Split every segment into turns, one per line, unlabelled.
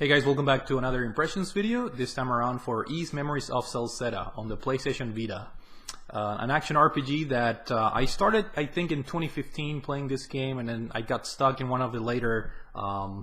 Hey guys, welcome back to another impressions video, this time around for Ys Memories of Celceta on the PlayStation Vita. An action RPG that I started, I think, in 2015 playing this game, and then I got stuck in one of the later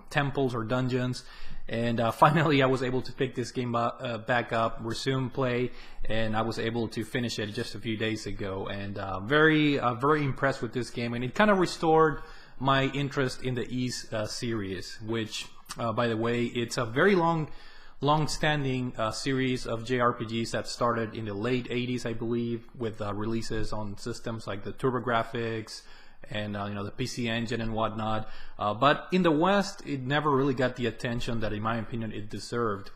temples or dungeons, and finally I was able to pick this game back up, resume play, and I was able to finish it just a few days ago, and very impressed with this game, and it kind of restored my interest in the Ys series, which by the way, it's a very long-standing series of JRPGs that started in the late 80s, I believe, with releases on systems like the TurboGrafx and the PC Engine and whatnot. But in the West, it never really got the attention that, in my opinion, it deserved.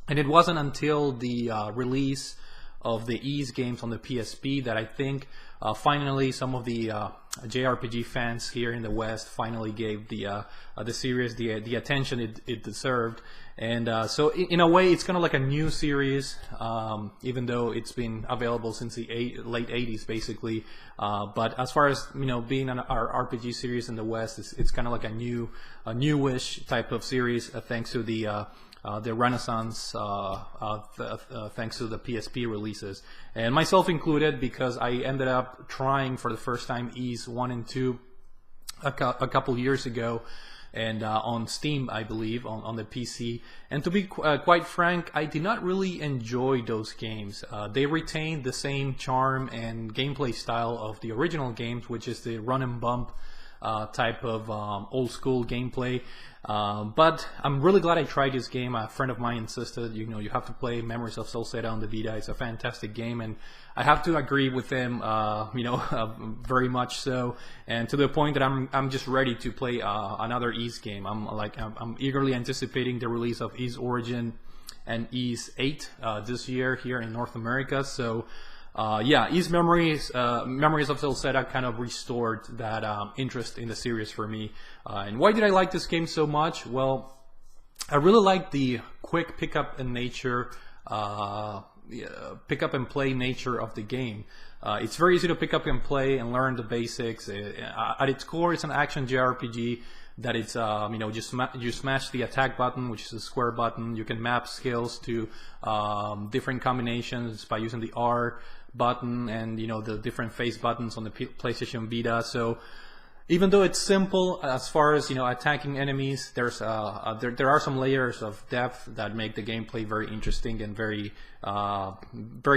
And it wasn't until the release of the Ys games on the PSP that I think finally some of the JRPG fans here in the West finally gave the series the attention it deserved, and so in a way it's kind of like a new series, even though it's been available since the late 80s basically. But as far as being our RPG series in the West, it's kind of like a newish type of series, thanks to the Renaissance, thanks to the PSP releases, and myself included, because I ended up trying for the first time Ys 1 and 2 a couple years ago, and on Steam, I believe, on the PC. And to be quite frank, I did not really enjoy those games. They retained the same charm and gameplay style of the original games, which is the run and bump type of old school gameplay. But I'm really glad I tried this game. A friend of mine insisted, you have to play Memories of Celceta on the Vita. It's a fantastic game, and I have to agree with him, very much so, and to the point that I'm just ready to play another Ys game. I'm eagerly anticipating the release of Ys Origin and Ys 8 this year here in North America. So yeah, Ys Memories of Celceta kind of restored that interest in the series for me. And why did I like this game so much? Well, I really like the quick pick up and play nature of the game. It's very easy to pick up and play and learn the basics. At its core, it's an action JRPG that it's you smash the attack button, which is the square button. You can map skills to different combinations by using the R button and the different face buttons on the PlayStation Vita. So even though it's simple as far as attacking enemies, there are some layers of depth that make the gameplay very interesting and very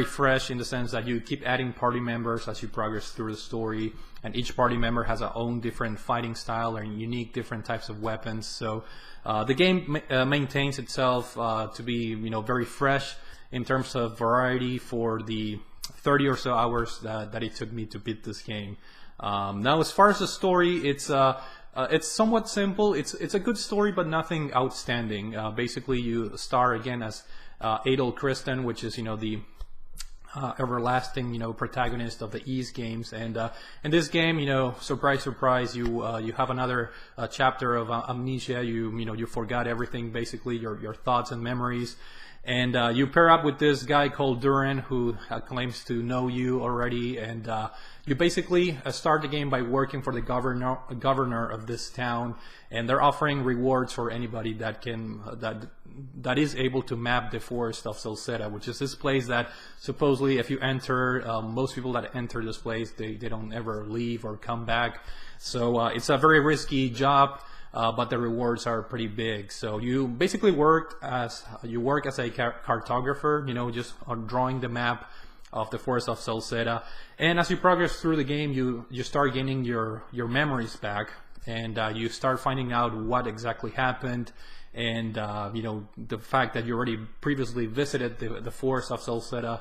fresh, in the sense that you keep adding party members as you progress through the story, and each party member has their own different fighting style and unique different types of weapons. So the game maintains itself to be very fresh in terms of variety for the 30 or so hours that it took me to beat this game. Now, as far as the story, it's somewhat simple. It's a good story, but nothing outstanding. Basically, you star again as Adol Kristen, which is the everlasting protagonist of the Ys games, and in this game, surprise surprise, you have another chapter of amnesia. You forgot everything, basically your thoughts and memories. And you pair up with this guy called Duran, who claims to know you already, and you basically start the game by working for the governor of this town, and they're offering rewards for anybody that is able to map the forest of Celceta, which is this place that supposedly, if you enter, most people that enter this place, they don't ever leave or come back. So it's a very risky job. But the rewards are pretty big. So you basically work as a cartographer, just drawing the map of the forest of Celceta. And as you progress through the game, you start gaining your memories back, and you start finding out what exactly happened, and the fact that you already previously visited the forest of Celceta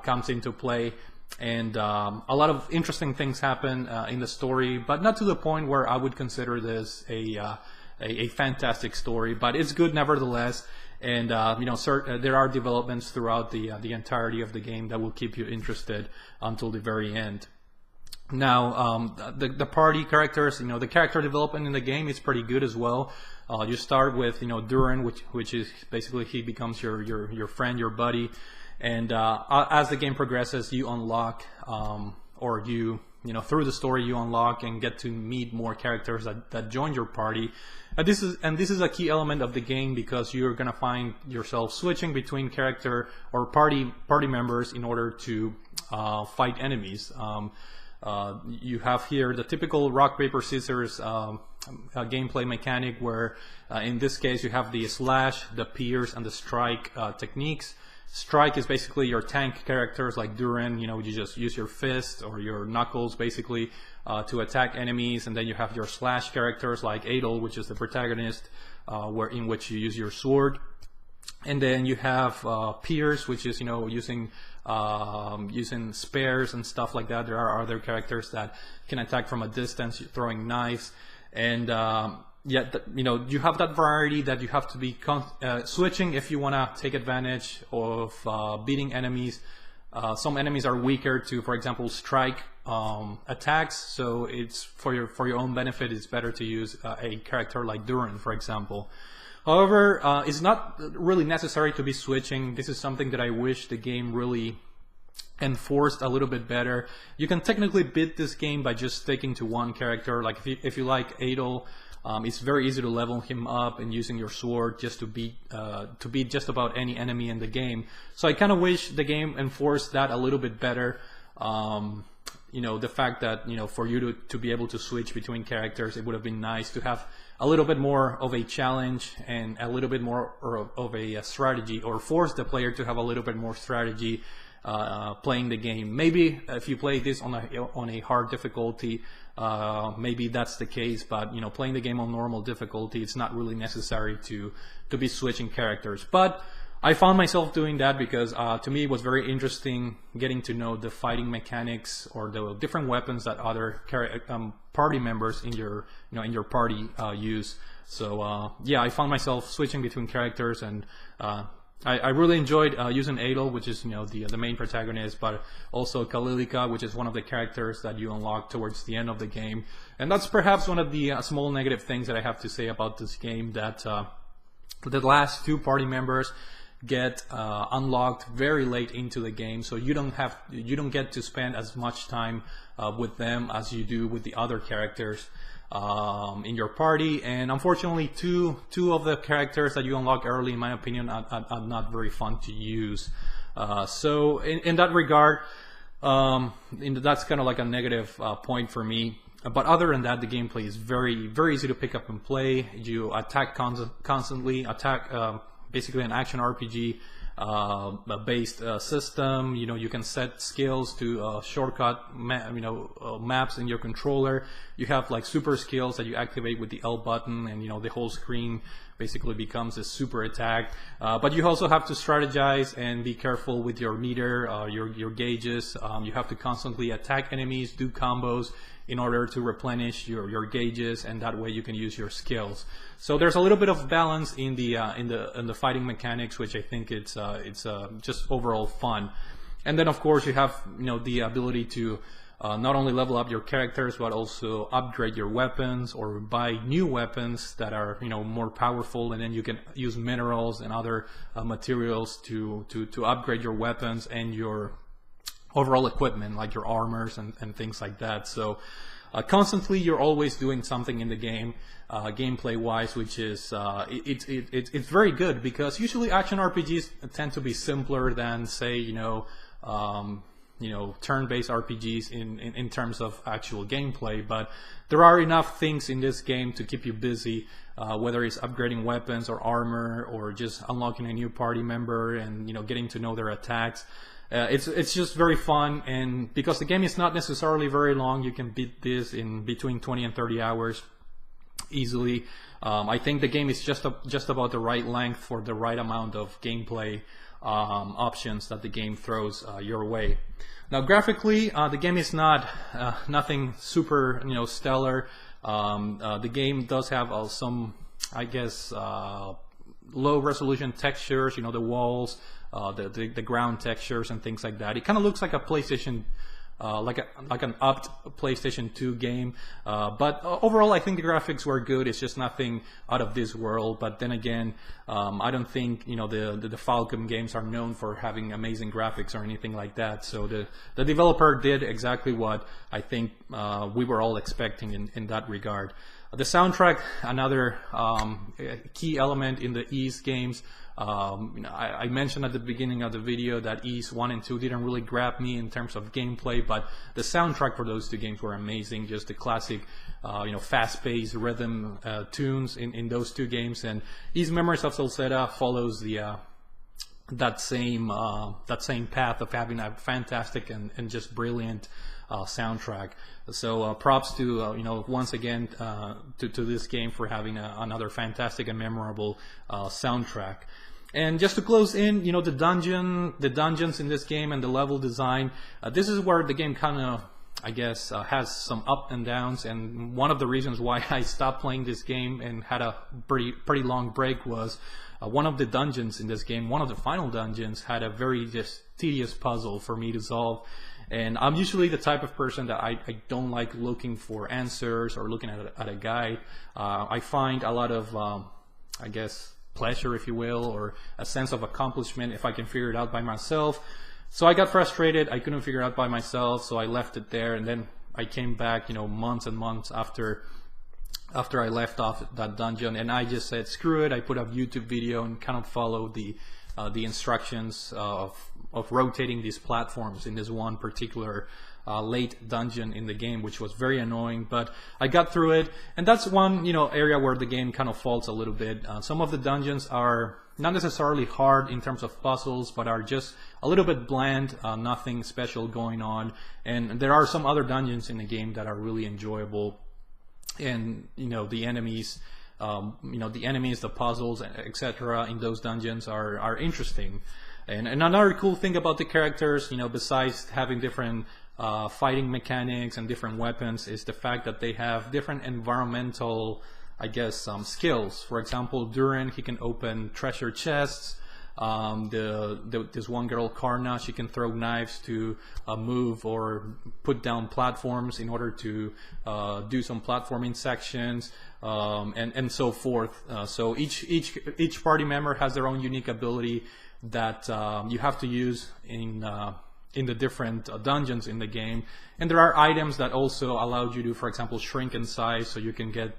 comes into play. And a lot of interesting things happen in the story, but not to the point where I would consider this a fantastic story, but it's good nevertheless. And there are developments throughout the entirety of the game that will keep you interested until the very end. Now, the party characters, the character development in the game is pretty good as well. You start with Duran, which is basically, he becomes your friend, your buddy. And as the game progresses, you unlock, through the story, you unlock and get to meet more characters that join your party. This is a key element of the game, because you're gonna find yourself switching between character or party members in order to fight enemies. You have here the typical rock paper scissors gameplay mechanic, where in this case you have the slash, the pierce, and the strike techniques. Strike is basically your tank characters like Duran, you just use your fist or your knuckles basically to attack enemies, and then you have your slash characters like Adol, which is the protagonist, in which you use your sword. And then you have Pierce, which is using spares and stuff like that. There are other characters that can attack from a distance, throwing knives, and you have that variety that you have to be switching if you want to take advantage of beating enemies. Some enemies are weaker to, for example, strike attacks, so it's for your own benefit. It's better to use a character like Duran, for example. However, it's not really necessary to be switching. This is something that I wish the game really enforced a little bit better. You can technically beat this game by just sticking to one character. Like if you like Adol, it's very easy to level him up and using your sword just to beat just about any enemy in the game. So I kind of wish the game enforced that a little bit better. The fact that for you to be able to switch between characters, it would have been nice to have a little bit more of a challenge and a little bit more of a strategy, or force the player to have a little bit more strategy playing the game. Maybe if you play this on a hard difficulty, maybe that's the case, but playing the game on normal difficulty, it's not really necessary to be switching characters. But I found myself doing that because to me it was very interesting getting to know the fighting mechanics or the different weapons that other party members in your party use. So yeah, I found myself switching between characters, and I really enjoyed using Adol, which is the main protagonist, but also Kalilika, which is one of the characters that you unlock towards the end of the game. And that's perhaps one of the small negative things that I have to say about this game, that the last two party members get unlocked very late into the game, so you don't get to spend as much time with them as you do with the other characters in your party. And unfortunately, two of the characters that you unlock early, in my opinion, are not very fun to use. So in that regard, that's kind of like a negative point for me. But other than that, the gameplay is very, very easy to pick up and play. You attack constantly, basically an action RPG based system. You can set skills to shortcut maps in your controller. You have like super skills that you activate with the L button, and the whole screen basically becomes a super attack. But you also have to strategize and be careful with your meter, your gauges. You have to constantly attack enemies, do combos in order to replenish your gauges, and that way you can use your skills. So there's a little bit of balance in the fighting mechanics, which I think it's just overall fun. And then of course you have the ability to not only level up your characters, but also upgrade your weapons or buy new weapons that are more powerful, and then you can use minerals and other materials to upgrade your weapons and your overall equipment, like your armors and things like that. So constantly you're always doing something in the game, gameplay wise, which is it's very good, because usually action RPGs tend to be simpler than, say, turn-based RPGs in terms of actual gameplay. But there are enough things in this game to keep you busy, whether it's upgrading weapons or armor, or just unlocking a new party member and getting to know their attacks. It's just very fun, and because the game is not necessarily very long, you can beat this in between 20 and 30 hours easily. I think the game is just about the right length for the right amount of gameplay options that the game throws your way. Now graphically, the game is not nothing super stellar. The game does have some, I guess, low resolution textures, the walls, the ground textures and things like that. It kind of looks like a PlayStation, like an upped PlayStation 2 game. But overall, I think the graphics were good. It's just nothing out of this world. But then again, I don't think the Falcom games are known for having amazing graphics or anything like that. So the developer did exactly what I think we were all expecting in that regard. The soundtrack, another key element in the Ys games. I mentioned at the beginning of the video that Ys 1 and 2 didn't really grab me in terms of gameplay, but the soundtrack for those two games were amazing. Just the classic, fast-paced rhythm tunes in those two games. And Ys Memories of Celceta follows that same path of having a fantastic and just brilliant soundtrack. So props to once again to this game for having another fantastic and memorable soundtrack. And just to close in, the dungeons in this game and the level design, this is where the game kind of, I guess, has some up and downs. And one of the reasons why I stopped playing this game and had a pretty long break was one of the dungeons in this game, one of the final dungeons, had a very just tedious puzzle for me to solve. And I'm usually the type of person that I don't like looking for answers or looking at a guide. I find a lot of, I guess, pleasure, if you will, or a sense of accomplishment if I can figure it out by myself. So I got frustrated. I couldn't figure it out by myself, so I left it there. And then I came back, months and months after I left off that dungeon, and I just said, screw it. I put up a YouTube video and kind of followed the instructions of rotating these platforms in this one particular late dungeon in the game, which was very annoying, but I got through it. And that's one area where the game kind of falls a little bit. Some of the dungeons are not necessarily hard in terms of puzzles, but are just a little bit bland, nothing special going on. And there are some other dungeons in the game that are really enjoyable, and the enemies, the puzzles, etc. in those dungeons are interesting. And another cool thing about the characters, besides having different fighting mechanics and different weapons, is the fact that they have different environmental, I guess, skills. For example, Durin, he can open treasure chests. This one girl, Karna, she can throw knives to move or put down platforms in order to do some platforming sections, and so forth. So each party member has their own unique ability that you have to use in the different dungeons in the game. And there are items that also allow you to, for example, shrink in size, so you can get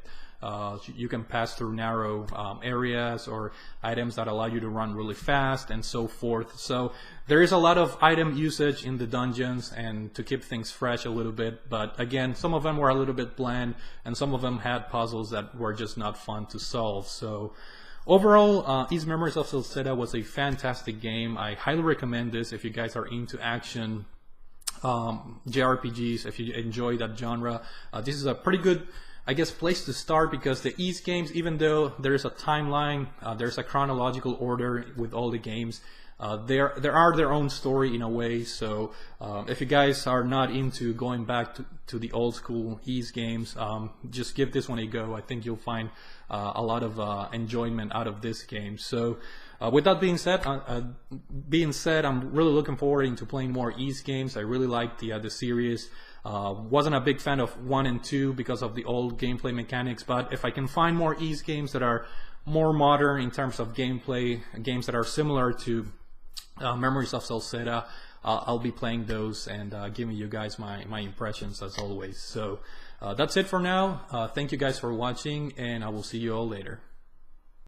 you can pass through narrow areas, or items that allow you to run really fast, and so forth. So there is a lot of item usage in the dungeons, and to keep things fresh a little bit. But again, some of them were a little bit bland, and some of them had puzzles that were just not fun to solve. So overall, Ys Memories of Celceta was a fantastic game. I highly recommend this if you guys are into action JRPGs, if you enjoy that genre. This is a pretty good, I guess, place to start, because the Ys games, even though there is a timeline, there's a chronological order with all the games, there are their own story in a way. So if you guys are not into going back to the old school Ys games, just give this one a go. I think you'll find a lot of enjoyment out of this game. So with that being said, I'm really looking forward to playing more Ys games. I really like the series. Wasn't a big fan of 1 and 2 because of the old gameplay mechanics, but if I can find more Ys games that are more modern in terms of gameplay, games that are similar to Memories of Celceta, I'll be playing those and giving you guys my impressions as always. So that's it for now. Thank you guys for watching, and I will see you all later.